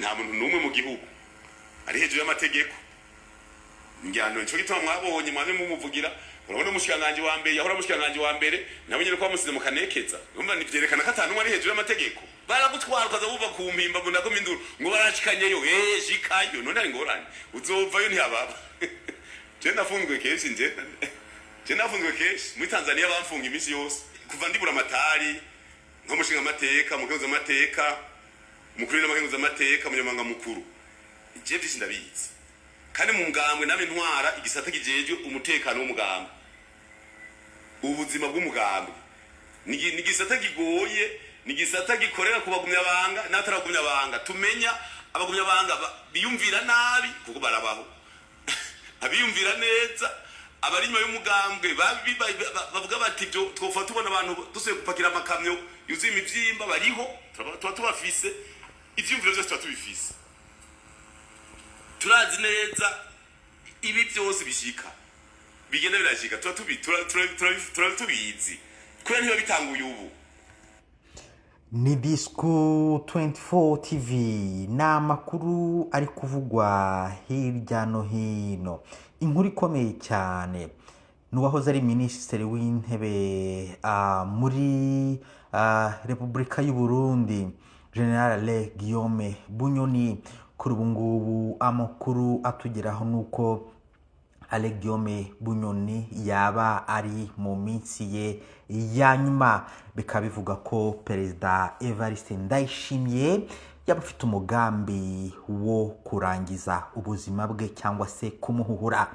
nta muntu numwe mu gihugu ari hejuru y'amategeko. Njyano cyo gituma mwabonye mwaje mumuvugira urabona umushikanganje wa mbere yahora umushikanganje wa mbere nabo nyene ko bamusize mu kanekeza urumva nivyerekana ko atanu ari hejuru y'amategeko baragutwara ukaza buva ku mpimba ngo nako minduru ngo barashikanyeyo shikayo none ari ngorane uzovayo ntiyababa je nafunzwe keshi muri Tanzania bamfunga imisi yose kuva ndibura amatari nko mushinga amateka mukenza amateka mukuru n'amakenza amateka munyamanga mukuru je byinshi ndabizi kandi mu mugambwe name ntwara igisata kijeje umutekano w'umugambwe ubuzima bw'umugambwe ni gisata gigoye ni gisata gikorera kubagumya banga nataragumya banga tumenya abagumya banga biyumvira nabi kuko barabaho abiyumvira neza abarima y'umugambwe bavuga bati byo twofa tubona abantu dusuye gupakira amakamyo yuzuye imivyimba bariho tubafise ivyumviro byose tubifise turazi neza ibi byose bishika bigenda birashika tubizi kubera niba bitanguye ubu. Ni Disco 24 TV n'amakuru ari kuvugwa hirya no hino. Inkuru ikomeye cyane n'uwahoze ari minisitiri w'intebe muri Repubulika y'u Burundi General Guillaume Bunyoni. Kuri ubu ngubu amakuru atugeraho nuko Guillaume Bunyoni yaba ari mu minsi ye ya nyuma. Bikaba bivuga ko Perezida Evariste Ndayishimiye yaba afite umugambi wo kurangiza ubuzima bwe cyangwa se kumuhuhura.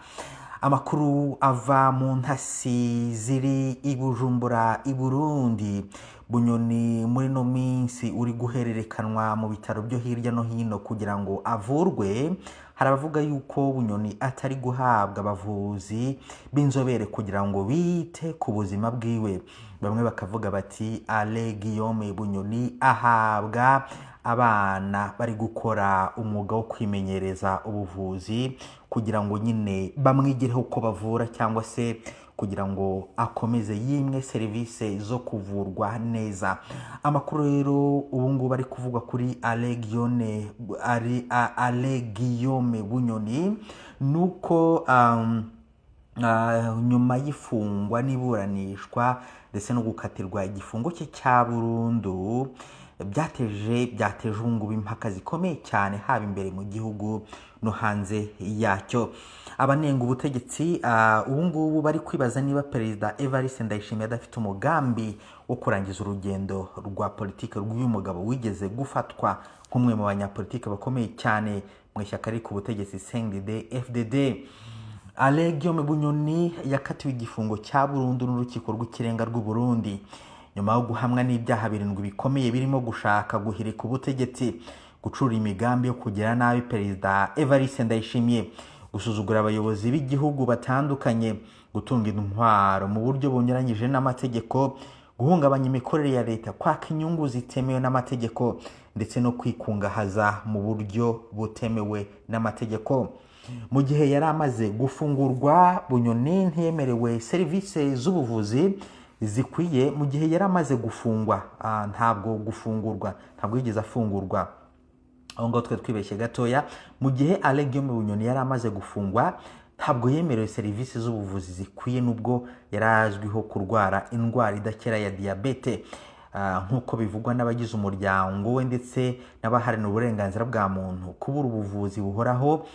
Amakuru ava mu ntasi ziri i Bujumbura i Burundi. Bunyoni muri no minsi uri guhererekanwa mu bitaro byo hirya no hino kugira ngo avurwe. Harabavuga yuko Bunyoni atari guhabwa abavuzi b'inzobere kugira ngo bite ku buzima bwiwe. Bamwe bakavuga bati Guillaume Bunyoni ahabwa abana bari gukora umwuga wo kwimenyereza ubuvuzi kugira ngo nyine bamwigireho uko bavura cyangwa se kugira ngo akomeze yimwe serivisi zo kuvurwa neza. Amakuru rero ubu ngubu ari kuvugwa kuri Guillaume Bunyoni nuko nyuma y'ifungwa n'iburanishwa ndetse no gukatirwa igifungo cye cya burundu byateje ubungubu impaka zikomeye cyane haba imbere mu gihugu no hanze yacyo. Abanenga ubutegetsi ubungubu bari kwibaza niba Perezida Evariste Ndayishimiye adafite umugambi wo kurangiza urugendo rwa politike rw'uyu mugabo wigeze gufatwa nk'umwe mu banyapolitike bakomeye cyane mu ishyaka riri ku butegetsi CNDD-FDD. Guillaume Bunyoni yakatiwe igifungo cya burundu n'urukiko rw'ikirenga rw'u Burundi nyuma yo guhamwa n'ibyaha 7 bikomeye birimo gushaka guhirika ubutegetsi, gucura imigambi yo kugira nabi Perezida Evariste Ndayishimiye, gusuzugura abayobozi b'igihugu batandukanye, gutunga intwaro mu buryo bunyuranyije n'amategeko, guhungabanya imikorere ya leta, kwaka inyungu zitemewe n'amategeko ndetse no kwikungahaza mu buryo butemewe n'amategeko. Mu gihe yari amaze gufungurwa, Bunyoni ntiyemerewe serivisi z'ubuvuzi zikwiye. Mu gihe yari amaze gufungwa, ntabwo gufungurwa, ntabwo yigeze afungurwa, aho ngo twe twibeshye gatoya. Mu gihe Guillaume Bunyoni yari amaze gufungwa, ntabwo yemerewe serivisi z'ubuvuzi zikwiye nubwo yarazwiho kurwara indwara idakira ya diabete. Nkuko bivugwa n'abagize umuryango we ndetse n'abaharanira uburenganzira bwa muntu, kubura ubuvuzi buhoraho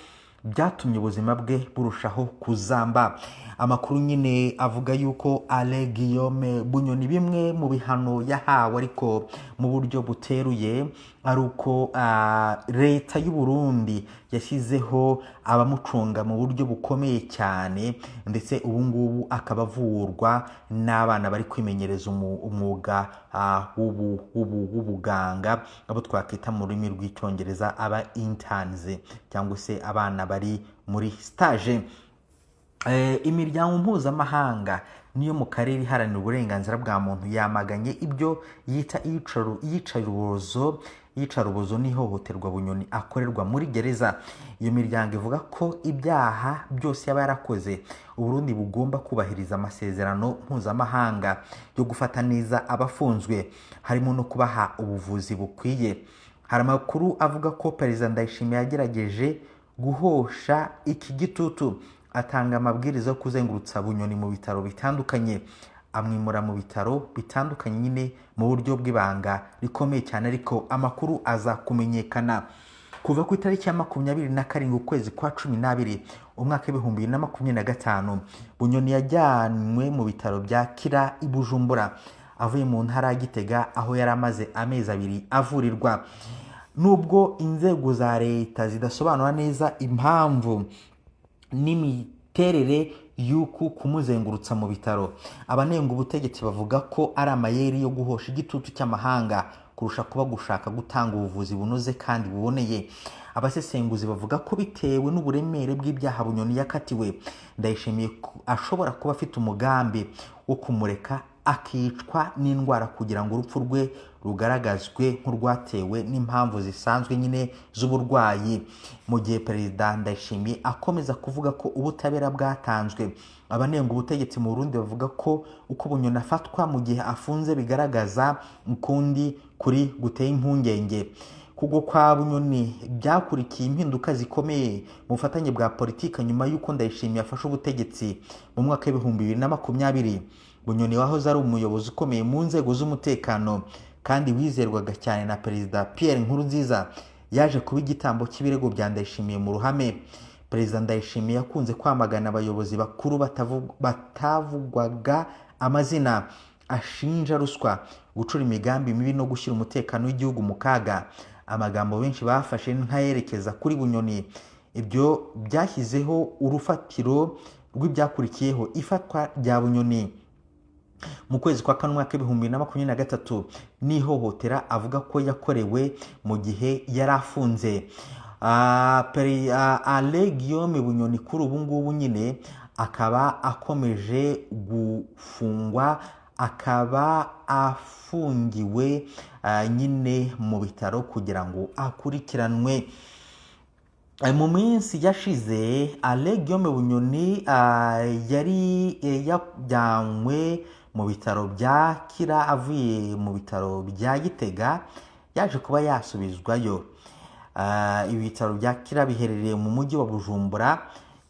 byatumye ubuzima bwe burushaho kuzamba. Amakuru nyine avuga yuko Guillaume Bunyoni bimwe mu bihano yahawe ariko mu buryo buteruye ari uko leta y'u Burundi yashyizeho abamucunga mu buryo bukomeye cyane, ndetse ubu ngubu akabavurwa n'abana bari kwimenyereza umwuga w'ubuganga, abo twakwita mu rurimi rw'icyongereza aba interns cyangwa se abana bari muri stage. Imiryango mpuzamahanga niyo mu karere iharanira uburenganzira bwa muntu yamaganye ibyo yita iyicarubozo n'ihohoterwa Bunyoni akorerwa muri gereza. Iyo miryango ivuga ko ibyaha byose yaba yarakoze Uburundi bugomba kubahiriza amasezerano mpuzamahanga yo gufata neza abafunzwe, harimo no kubaha ubuvuzi bukwiye. hari amakuru avuga ko Perezida Ndayishimiye yagerageje guhosha iki gitutu, atanga amabwiriza yo kuzengurutsa Bunyoni mu bitaro bitandukanye, amwimura mu bitaro bitandukanye nyine mu buryo bw'ibanga rikomeye cyane, ariko amakuru aza kumenyekana kuva ku itariki ya 27 ukwezi kwa 12 umwaka w'2025. Bunyoni yajyanwe mu bitaro bya Kira i Bujumbura avuye mu ntara ya Gitega, aho yari amaze amezi 2 avurirwa. Nubwo inzego za leta zidasobanura neza impamvu n'imiterere y'uku kumuzengurutsa mu bitaro, abanenga ubutegetsi bavuga ko ari amayeri yo guhosha igitutu cy'amahanga kurusha kuba gushaka gutanga ubuvuzi bunoze kandi buboneye. Abasesenguzi bavuga ko bitewe n'uburemere bw'ibyaha Bunyoni yakatiwe, Ndayishimiye ashobora kuba afite umugambi wo kumureka akicwa n'indwara kugira ngo urupfu rwe rugaragazwe nk'urwatewe n'impamvu zisanzwe nyine z'uburwayi. Mu gihe Perezida Ndayishimiye akomeza kuvuga ko ubutabera bwatanzwe, abanenga ubutegetsi mu Burundi bavuga ko uko Bunyoni afatwa mu gihe afunze bigaragaza ukundi kuri guteye impungenge. Kugwa kwa Bunyoni byakurikiye impinduka zikomeye mu bufatanye bwa politiki nyuma y'uko Ndayishimiye afashe ubutegetsi mu mwaka w'2020. Bunyoni wahoze ari umuyobozi ukomeye mu nzego z'umutekano kandi wizerwaga cyane na Perezida Pierre Nkurunziza, yaje kuba igitambo cy'ibirego bya Ndayishimiye mu ruhame. Perezida Ndayishimiye yakunze kwamagana abayobozi bakuru batavugwaga amazina, ashinja ruswa, gucura imigambi mibi no gushyira umutekano w'igihugu mu kaga. Amagambo benshi bafashe ntayerekeza kuri Bunyoni. Ibyo byashyizeho urufatiro rw'ibyakurikiyeho ifatwa rya Bunyoni mu kwezi kwa 4 mwaka w'2023 n'ihohotera avuga ko yakorewe mu gihe yari afunze. Alain Guillaume Bunyoni kuri ubu ngubu nyine akaba akomeje gufungwa, akaba afungiwe nyine mu bitaro kugira ngo akurikiranwe. Mu minsi yashize Alain Guillaume Bunyoni yari yajyanywe mu bitaro bya Kira avuye mu bitaro bya Gitega, yaje kuba yasubizwayo. Ibitaro bya Kira biherereye mu mujyi wa Bujumbura,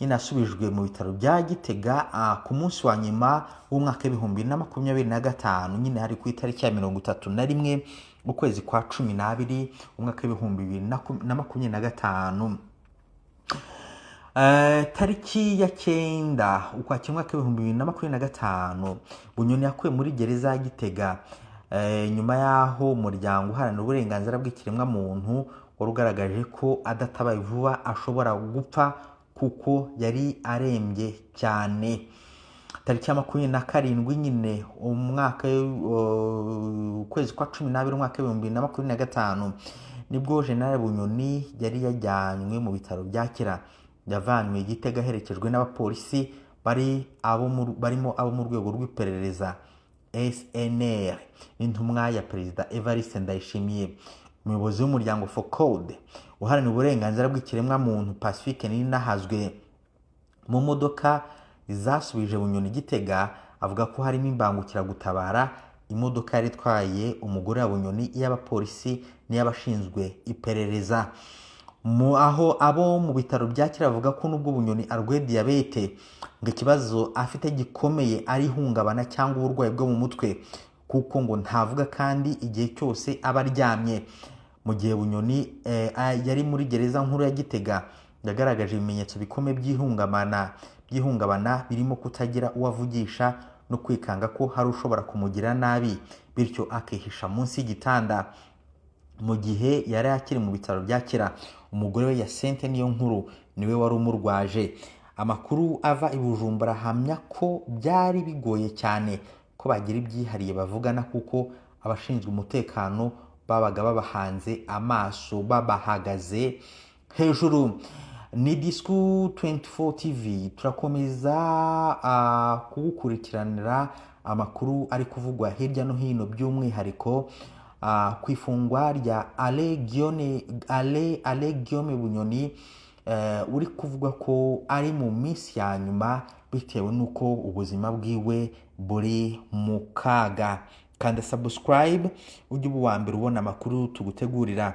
nyine asubijwe mu bitaro bya Gitega ku munsi wa nyuma w'umwaka w'2025, nyine hari ku itariki ya 31 ukwezi kwa 12 umwaka w'2025. Tariki ya 9 ukwakira umwaka w'2025 Bunyoni yakuwe muri gereza ya Gitega nyuma yaho umuryango uharanira uburenganzira bw'ikiremwa muntu warugaragaje ko adatabaye vuba ashobora gupfa kuko yari arembye cyane. Tariki ya 27 nyine umwaka ukwezi kwa 12 umwaka w'2025 nibwo General Bunyoni yari yajyanywe mu bitaro bya Kira. Yavanywe Gitega aherekejwe n'abapolisi barimo abo mu rwego rw'iperereza SNR n'intumwa ya Perezida Evariste Ndayishimiye. Umuyobozi w'umuryango FOCODE uharanira uburenganzira bw'ikiremwa muntu Pacifique Ninahazwe mu modoka zasubije Bunyoni Gitega avuga ko harimo imbangukiragutabara, imodoka yari itwaye umugore wa Bunyoni, y'abapolisi n'iy'abashinzwe iperereza. Aho abo mu bitaro bya Kira avuga ko nubwo Bunyoni arwaye diabete, ngo ikibazo afite gikomeye ari ihungabana cyangwa uburwayi bwo mu mutwe, kuko ngo ntavuga kandi igihe cyose aba aryamye. Mu gihe Bunyoni yari muri gereza nkuru ya Gitega, yagaragaje ibimenyetso bikomeye by'ihungabana birimo kutagira uwavugisha no kwikanga ko hari ushobora kumugira nabi, bityo akihisha munsi y'igitanda. Mu gihe yari akiri mu bitaro bya Kira, umugore we Yasente Niyonkuru niwe wari umurwaje. Amakuru ava i Bujumbura ahamya ko byari bigoye cyane ko bagira ibyihariye bavugana, kuko abashinzwe umutekano babaga babahanze amaso, babahagaze hejuru. Ni Disco 24 TV, turakomeza kugukurikiranira amakuru ari kuvugwa hirya no hino, by'umwihariko ku ifungwa rya Alain Guillaume Bunyoni uri kuvuga ko ari mu minsi ya nyuma bitewe n'uko ubuzima bwiwe buri mu kaga. Kanda subscribe ujye uba uwa mbere ubona amakuru tugutegurira.